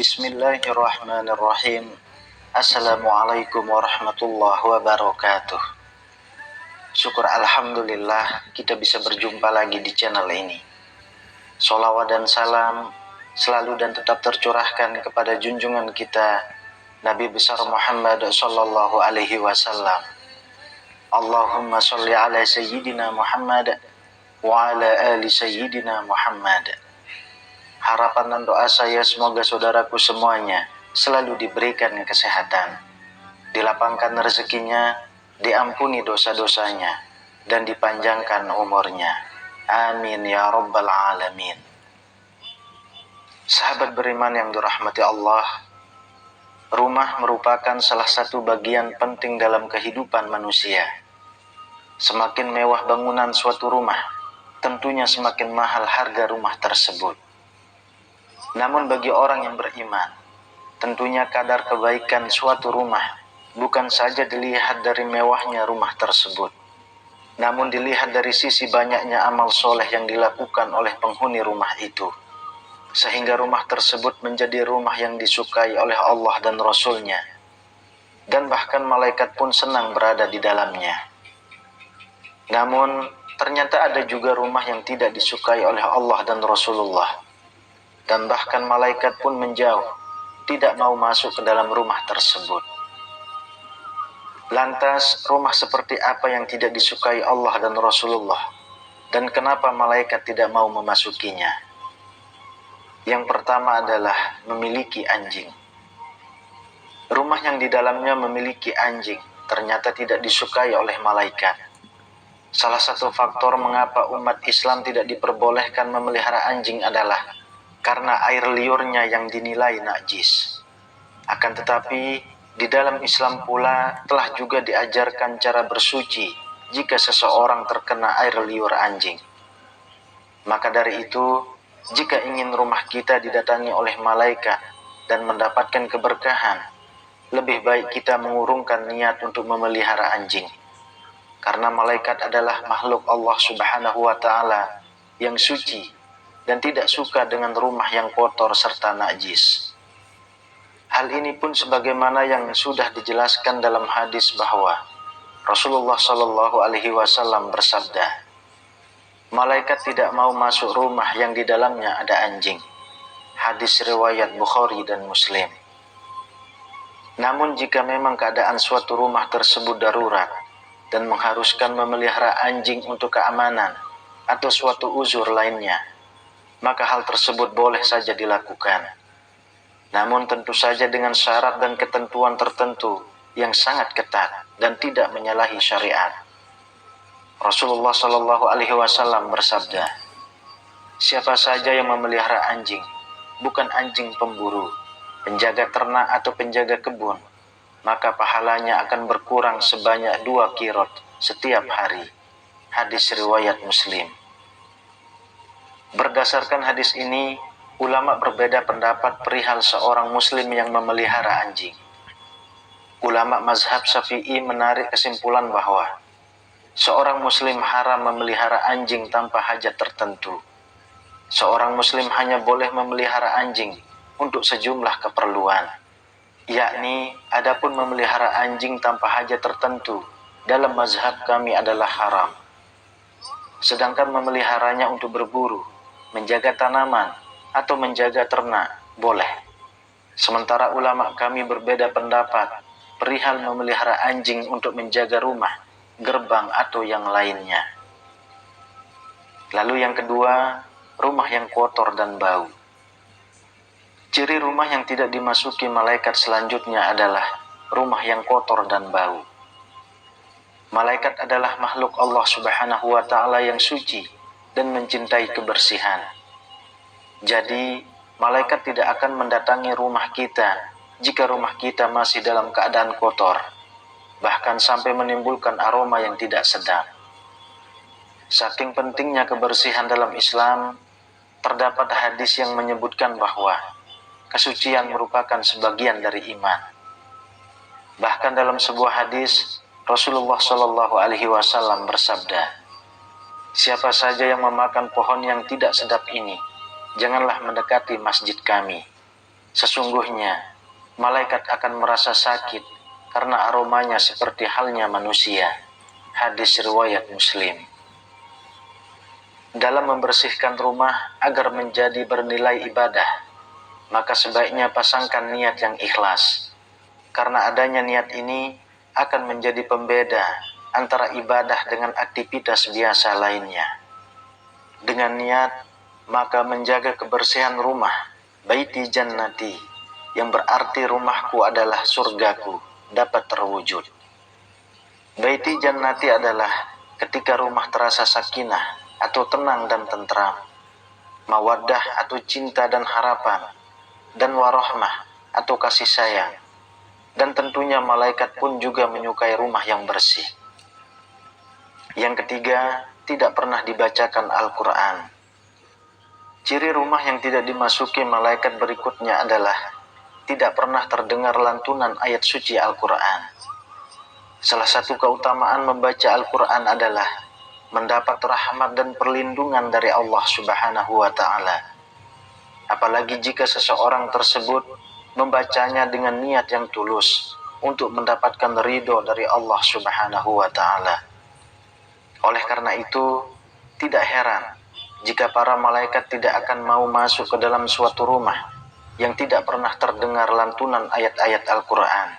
Bismillahirrahmanirrahim. Assalamualaikum warahmatullahi wabarakatuh. Syukur alhamdulillah kita bisa berjumpa lagi di channel ini. Sholawat dan salam selalu dan tetap tercurahkan kepada junjungan kita Nabi besar Muhammad sallallahu alaihi wasallam. Allahumma sholli ala sayyidina Muhammad wa ala ali sayyidina Muhammad. Harapan dan doa saya semoga saudaraku semuanya selalu diberikan kesehatan, dilapangkan rezekinya, diampuni dosa-dosanya, dan dipanjangkan umurnya. Amin ya rabbal alamin. Sahabat beriman yang dirahmati Allah, rumah merupakan salah satu bagian penting dalam kehidupan manusia. Semakin mewah bangunan suatu rumah, tentunya semakin mahal harga rumah tersebut. Namun bagi orang yang beriman, tentunya kadar kebaikan suatu rumah bukan saja dilihat dari mewahnya rumah tersebut, namun dilihat dari sisi banyaknya amal soleh yang dilakukan oleh penghuni rumah itu, sehingga rumah tersebut menjadi rumah yang disukai oleh Allah dan Rasul-Nya, dan bahkan malaikat pun senang berada di dalamnya. Namun ternyata ada juga rumah yang tidak disukai oleh Allah dan Rasulullah, dan bahkan malaikat pun menjauh, tidak mau masuk ke dalam rumah tersebut. Lantas, rumah seperti apa yang tidak disukai Allah dan Rasulullah, dan kenapa malaikat tidak mau memasukinya? Yang pertama adalah memiliki anjing. Rumah yang di dalamnya memiliki anjing ternyata tidak disukai oleh malaikat. Salah satu faktor mengapa umat Islam tidak diperbolehkan memelihara anjing adalah karena air liurnya yang dinilai najis. Akan tetapi, di dalam Islam pula telah juga diajarkan cara bersuci jika seseorang terkena air liur anjing. Maka dari itu, jika ingin rumah kita didatangi oleh malaikat dan mendapatkan keberkahan, lebih baik kita mengurungkan niat untuk memelihara anjing. Karena malaikat adalah makhluk Allah Subhanahu wa Ta'ala yang suci dan tidak suka dengan rumah yang kotor serta najis. Hal ini pun sebagaimana yang sudah dijelaskan dalam hadis bahwa Rasulullah Shallallahu Alaihi Wasallam bersabda, malaikat tidak mau masuk rumah yang di dalamnya ada anjing. Hadis riwayat Bukhari dan Muslim. Namun jika memang keadaan suatu rumah tersebut darurat dan mengharuskan memelihara anjing untuk keamanan atau suatu uzur lainnya, maka hal tersebut boleh saja dilakukan. Namun tentu saja dengan syarat dan ketentuan tertentu yang sangat ketat dan tidak menyalahi syariat. Rasulullah Shallallahu Alaihi Wasallam bersabda, siapa saja yang memelihara anjing, bukan anjing pemburu, penjaga ternak atau penjaga kebun, maka pahalanya akan berkurang sebanyak 2 qirot setiap hari. Hadis riwayat Muslim. Berdasarkan hadis ini, ulama berbeda pendapat perihal seorang muslim yang memelihara anjing. Ulama mazhab Syafi'i menarik kesimpulan bahwa seorang muslim haram memelihara anjing tanpa hajat tertentu. Seorang muslim hanya boleh memelihara anjing untuk sejumlah keperluan, yakni adapun memelihara anjing tanpa hajat tertentu dalam mazhab kami adalah haram. Sedangkan memeliharanya untuk berburu, menjaga tanaman, atau menjaga ternak, boleh. Sementara ulama kami berbeda pendapat perihal memelihara anjing untuk menjaga rumah, gerbang, atau yang lainnya. Lalu yang kedua, rumah yang kotor dan bau. Ciri rumah yang tidak dimasuki malaikat selanjutnya adalah rumah yang kotor dan bau. Malaikat adalah makhluk Allah Subhanahu wa Ta'ala yang suci dan mencintai kebersihan. Jadi, malaikat tidak akan mendatangi rumah kita jika rumah kita masih dalam keadaan kotor, bahkan sampai menimbulkan aroma yang tidak sedap. Saking pentingnya kebersihan dalam Islam, terdapat hadis yang menyebutkan bahwa kesucian merupakan sebagian dari iman. Bahkan dalam sebuah hadis, Rasulullah Shallallahu Alaihi Wasallam bersabda, siapa saja yang memakan pohon yang tidak sedap ini, janganlah mendekati masjid kami. Sesungguhnya malaikat akan merasa sakit karena aromanya seperti halnya manusia. Hadis riwayat Muslim. Dalam membersihkan rumah agar menjadi bernilai ibadah, maka sebaiknya pasangkan niat yang ikhlas. Karena adanya niat ini akan menjadi pembeda antara ibadah dengan aktivitas biasa lainnya. Dengan niat, maka menjaga kebersihan rumah, baiti jannati, yang berarti rumahku adalah surgaku, dapat terwujud. Baiti jannati adalah ketika rumah terasa sakinah atau tenang dan tentram, mawaddah atau cinta dan harapan, dan warahmah atau kasih sayang. Dan tentunya malaikat pun juga menyukai rumah yang bersih. Yang ketiga, tidak pernah dibacakan Al-Quran. Ciri rumah yang tidak dimasuki malaikat berikutnya adalah tidak pernah terdengar lantunan ayat suci Al-Quran. Salah satu keutamaan membaca Al-Quran adalah mendapat rahmat dan perlindungan dari Allah Subhanahu wa Ta'ala. Apalagi jika seseorang tersebut membacanya dengan niat yang tulus untuk mendapatkan ridho dari Allah Subhanahu wa Ta'ala. Oleh karena itu, tidak heran jika para malaikat tidak akan mau masuk ke dalam suatu rumah yang tidak pernah terdengar lantunan ayat-ayat Al-Quran,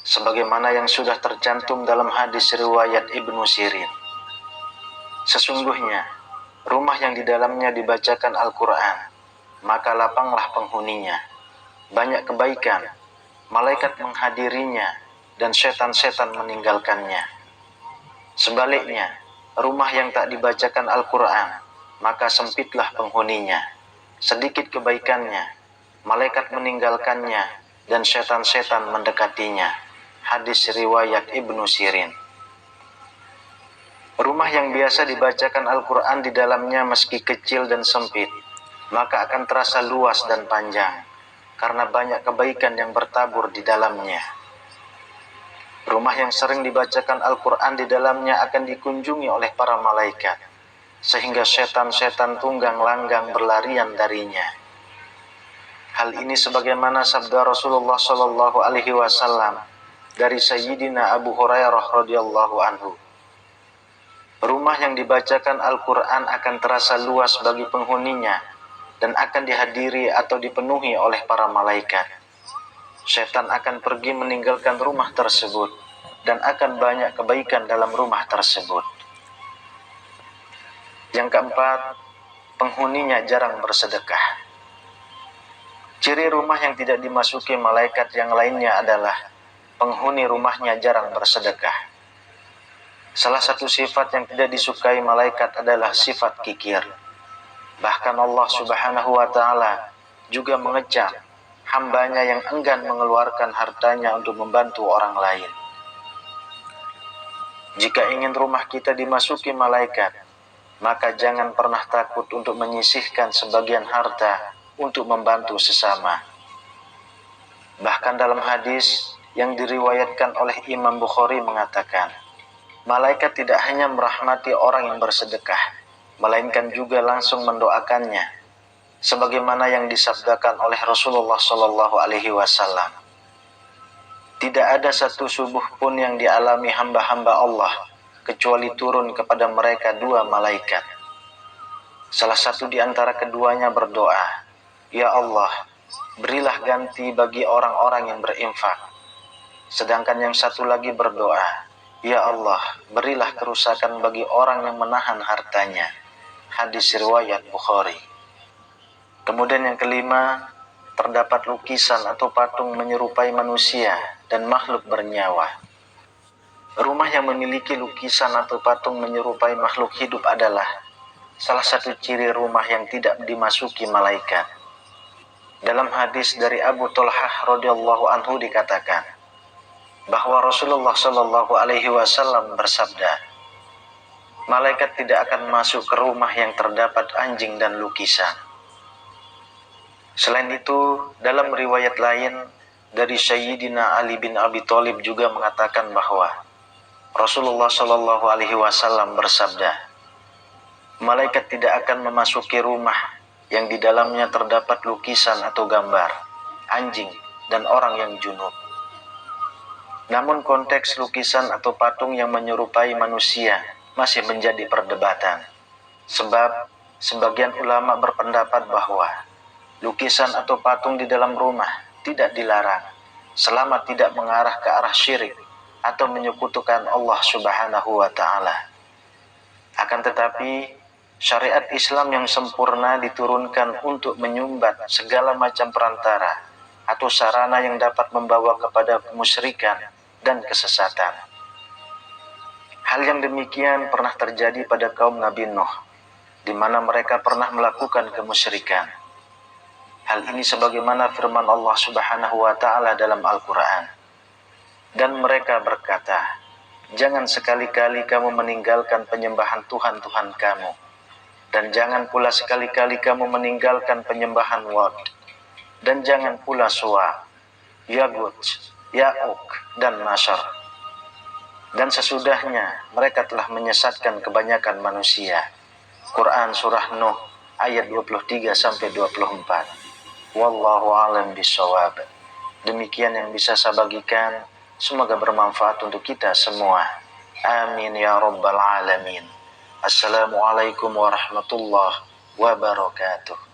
sebagaimana yang sudah tercantum dalam hadis riwayat Ibnu Sirin. Sesungguhnya, rumah yang di dalamnya dibacakan Al-Quran, maka lapanglah penghuninya, banyak kebaikan, malaikat menghadirinya, dan setan-setan meninggalkannya. Sebaliknya, rumah yang tak dibacakan Al-Quran, maka sempitlah penghuninya, sedikit kebaikannya, malaikat meninggalkannya, dan setan-setan mendekatinya. Hadis riwayat Ibnu Sirin. Rumah yang biasa dibacakan Al-Quran di dalamnya meski kecil dan sempit, maka akan terasa luas dan panjang, karena banyak kebaikan yang bertabur di dalamnya. Rumah yang sering dibacakan Al-Quran di dalamnya akan dikunjungi oleh para malaikat, sehingga setan-setan tunggang langgang berlarian darinya. Hal ini sebagaimana sabda Rasulullah SAW dari Sayyidina Abu Hurairah radhiyallahu anhu. Rumah yang dibacakan Al-Quran akan terasa luas bagi penghuninya dan akan dihadiri atau dipenuhi oleh para malaikat. Setan akan pergi meninggalkan rumah tersebut dan akan banyak kebaikan dalam rumah tersebut. Yang keempat, penghuninya jarang bersedekah. Ciri rumah yang tidak dimasuki malaikat yang lainnya adalah penghuni rumahnya jarang bersedekah. Salah satu sifat yang tidak disukai malaikat adalah sifat kikir. Bahkan Allah Subhanahu wa Ta'ala juga mengecam hambanya yang enggan mengeluarkan hartanya untuk membantu orang lain. Jika ingin rumah kita dimasuki malaikat, maka jangan pernah takut untuk menyisihkan sebagian harta untuk membantu sesama. Bahkan dalam hadis yang diriwayatkan oleh Imam Bukhari mengatakan, malaikat tidak hanya merahmati orang yang bersedekah, melainkan juga langsung mendoakannya, sebagaimana yang disabdakan oleh Rasulullah SAW. Tidak ada satu subuh pun yang dialami hamba-hamba Allah kecuali turun kepada mereka dua malaikat. Salah satu di antara keduanya berdoa, "Ya Allah, berilah ganti bagi orang-orang yang berinfak." Sedangkan yang satu lagi berdoa, "Ya Allah, berilah kerusakan bagi orang yang menahan hartanya." Hadis riwayat Bukhari. Kemudian yang kelima, terdapat lukisan atau patung menyerupai manusia dan makhluk bernyawa. Rumah yang memiliki lukisan atau patung menyerupai makhluk hidup adalah salah satu ciri rumah yang tidak dimasuki malaikat. Dalam hadis dari Abu Talhah radhiyallahu anhu dikatakan bahwa Rasulullah SAW bersabda, malaikat tidak akan masuk ke rumah yang terdapat anjing dan lukisan. Selain itu, dalam riwayat lain dari Sayyidina Ali bin Abi Thalib juga mengatakan bahwa Rasulullah SAW bersabda, malaikat tidak akan memasuki rumah yang di dalamnya terdapat lukisan atau gambar, anjing, dan orang yang junub. Namun konteks lukisan atau patung yang menyerupai manusia masih menjadi perdebatan. Sebab sebagian ulama berpendapat bahwa lukisan atau patung di dalam rumah tidak dilarang selama tidak mengarah ke arah syirik atau menyekutukan Allah Subhanahu wa Ta'ala. Akan tetapi, syariat Islam yang sempurna diturunkan untuk menyumbat segala macam perantara atau sarana yang dapat membawa kepada kemusyrikan dan kesesatan. Hal yang demikian pernah terjadi pada kaum Nabi Nuh, di mana mereka pernah melakukan kemusyrikan. Hal ini sebagaimana firman Allah Subhanahu wa Ta'ala dalam Al-Quran. Dan mereka berkata, jangan sekali-kali kamu meninggalkan penyembahan Tuhan-Tuhan kamu, dan jangan pula sekali-kali kamu meninggalkan penyembahan Wad, dan jangan pula Suwa, Yagut, Ya'uk, dan Nasr. Dan sesudahnya mereka telah menyesatkan kebanyakan manusia. Quran Surah Nuh ayat 23-24. Wallahu a'lam bishawab. Demikian yang bisa saya bagikan. Semoga bermanfaat untuk kita semua. Amin ya rabbal alamin. Assalamualaikum warahmatullahi wabarakatuh.